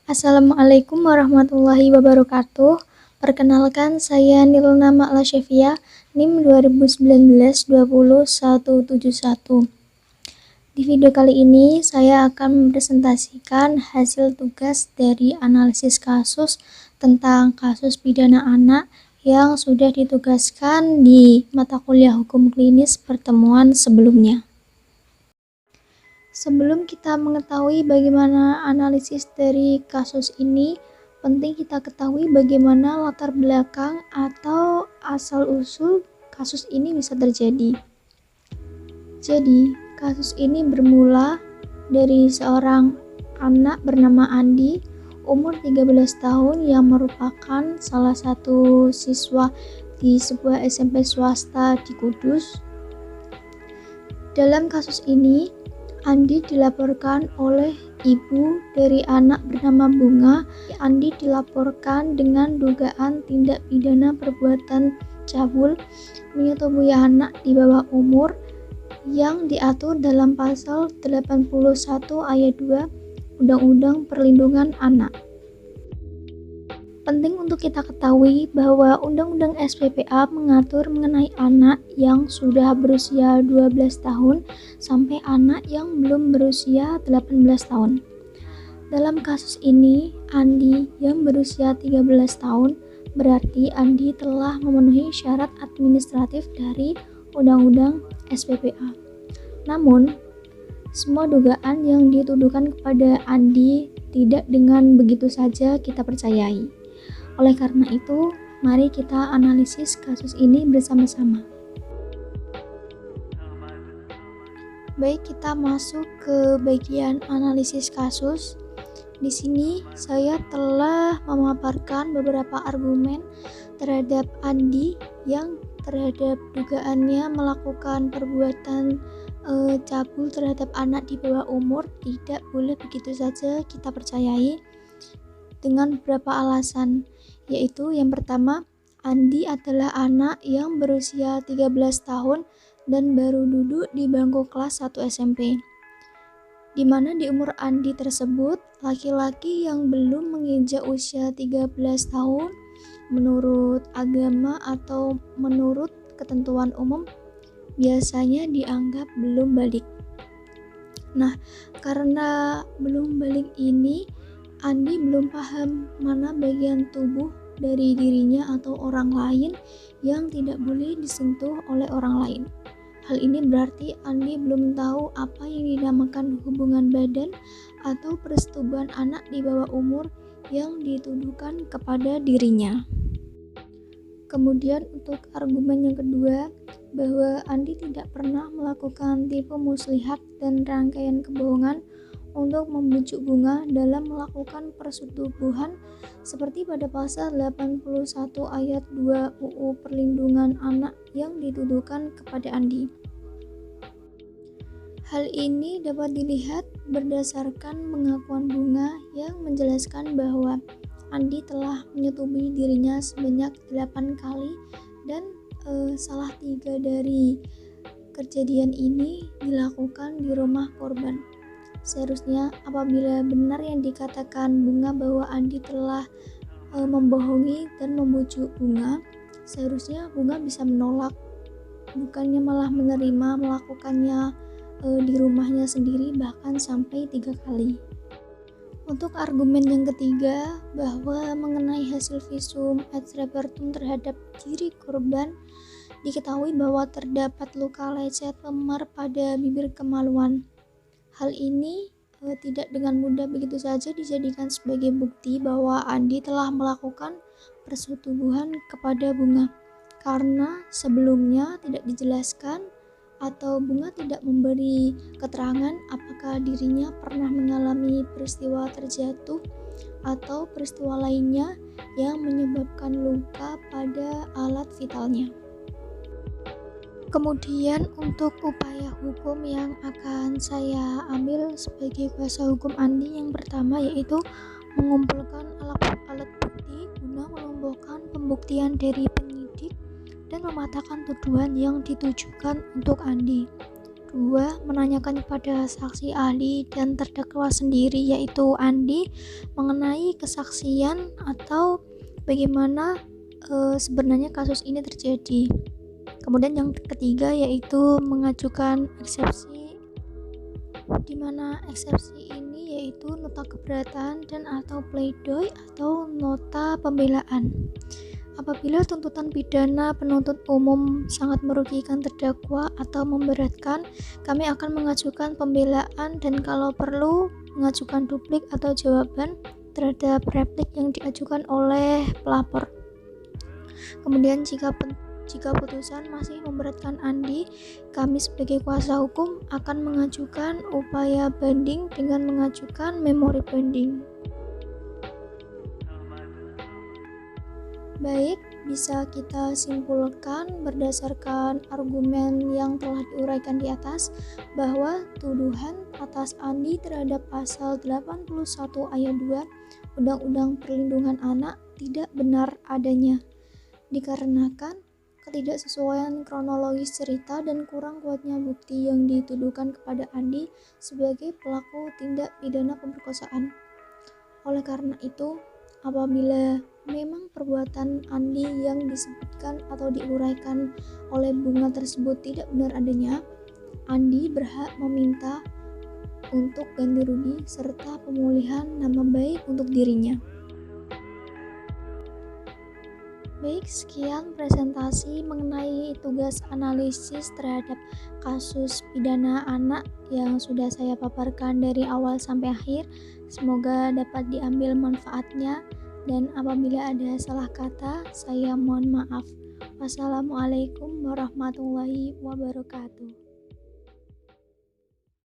Assalamualaikum warahmatullahi wabarakatuh. Perkenalkan, saya Nilna Ma'la Syefia, NIM 2019-20-171. Di video kali ini, saya akan mempresentasikan hasil tugas dari analisis kasus tentang kasus pidana anak yang sudah ditugaskan di mata kuliah hukum klinis pertemuan sebelumnya. Sebelum kita mengetahui bagaimana analisis dari kasus ini, penting kita ketahui bagaimana latar belakang atau asal-usul kasus ini bisa terjadi. Jadi, kasus ini bermula dari seorang anak bernama Andi, umur 13 tahun yang merupakan salah satu siswa di sebuah SMP swasta di Kudus. Dalam kasus ini, Andi dilaporkan oleh ibu dari anak bernama Bunga. Andi dilaporkan dengan dugaan tindak pidana perbuatan cabul menyetubui anak di bawah umur yang diatur dalam pasal 81 ayat 2 Undang-Undang Perlindungan Anak. Penting untuk kita ketahui bahwa Undang-Undang SPPA mengatur mengenai anak yang sudah berusia 12 tahun sampai anak yang belum berusia 18 tahun. Dalam kasus ini, Andi yang berusia 13 tahun berarti Andi telah memenuhi syarat administratif dari Undang-Undang SPPA. Namun, semua dugaan yang dituduhkan kepada Andi tidak dengan begitu saja kita percayai. Oleh karena itu, mari kita analisis kasus ini bersama-sama. Baik, kita masuk ke bagian analisis kasus. Di sini saya telah memaparkan beberapa argumen terhadap Andi yang terhadap dugaannya melakukan perbuatan cabul terhadap anak di bawah umur. Tidak boleh begitu saja kita percayai dengan beberapa alasan, yaitu yang pertama, Andi adalah anak yang berusia 13 tahun dan baru duduk di bangku kelas 1 SMP, di mana di umur Andi tersebut, laki-laki yang belum menginjak usia 13 tahun menurut agama atau menurut ketentuan umum biasanya dianggap belum balik. Nah, karena belum balik ini, Andi belum paham mana bagian tubuh dari dirinya atau orang lain yang tidak boleh disentuh oleh orang lain. Hal ini berarti Andi belum tahu apa yang dinamakan hubungan badan atau persetubuhan anak di bawah umur yang dituduhkan kepada dirinya. Kemudian untuk argumen yang kedua, bahwa Andi tidak pernah melakukan tipu muslihat dan rangkaian kebohongan untuk membujuk Bunga dalam melakukan persetubuhan seperti pada pasal 81 ayat 2 UU Perlindungan Anak yang dituduhkan kepada Andi. Hal ini dapat dilihat berdasarkan pengakuan Bunga yang menjelaskan bahwa Andi telah menyetubui dirinya sebanyak 8 kali dan salah 3 dari kejadian ini dilakukan di rumah korban. Seharusnya apabila benar yang dikatakan Bunga bahwa Andi telah membohongi dan membujuk Bunga, seharusnya Bunga bisa menolak, bukannya malah menerima melakukannya di rumahnya sendiri bahkan sampai 3 kali. Untuk argumen yang ketiga, bahwa mengenai hasil visum et repertum terhadap diri korban, diketahui bahwa terdapat luka lecet memar pada bibir kemaluan. Hal ini tidak dengan mudah begitu saja dijadikan sebagai bukti bahwa Andi telah melakukan persetubuhan kepada Bunga, karena sebelumnya tidak dijelaskan atau Bunga tidak memberi keterangan apakah dirinya pernah mengalami peristiwa terjatuh atau peristiwa lainnya yang menyebabkan luka pada alat vitalnya. Kemudian untuk upaya hukum yang akan saya ambil sebagai kuasa hukum Andi, yang pertama yaitu mengumpulkan alat bukti guna melumpuhkan pembuktian dari penyidik dan mematahkan tuduhan yang ditujukan untuk Andi. kedua, menanyakan kepada saksi ahli dan terdakwa sendiri yaitu Andi mengenai kesaksian atau bagaimana sebenarnya kasus ini terjadi. Kemudian yang ketiga yaitu mengajukan eksepsi, di mana eksepsi ini yaitu nota keberatan dan atau pledoi atau nota pembelaan. Apabila tuntutan pidana penuntut umum sangat merugikan terdakwa atau memberatkan, kami akan mengajukan pembelaan dan kalau perlu mengajukan duplik atau jawaban terhadap replik yang diajukan oleh pelapor. Kemudian jika putusan masih memberatkan Andi, kami sebagai kuasa hukum akan mengajukan upaya banding dengan mengajukan memori banding. Baik, bisa kita simpulkan berdasarkan argumen yang telah diuraikan di atas bahwa tuduhan atas Andi terhadap pasal 81 ayat 2 Undang-Undang Perlindungan Anak tidak benar adanya, dikarenakan ketidaksesuaian kronologis cerita dan kurang kuatnya bukti yang dituduhkan kepada Andi sebagai pelaku tindak pidana pemerkosaan. Oleh karena itu, apabila memang perbuatan Andi yang disebutkan atau diuraikan oleh Bunga tersebut tidak benar adanya, Andi berhak meminta untuk ganti rugi serta pemulihan nama baik untuk dirinya. Baik, sekian presentasi mengenai tugas analisis terhadap kasus pidana anak yang sudah saya paparkan dari awal sampai akhir. Semoga dapat diambil manfaatnya, dan apabila ada salah kata, saya mohon maaf. Wassalamualaikum warahmatullahi wabarakatuh.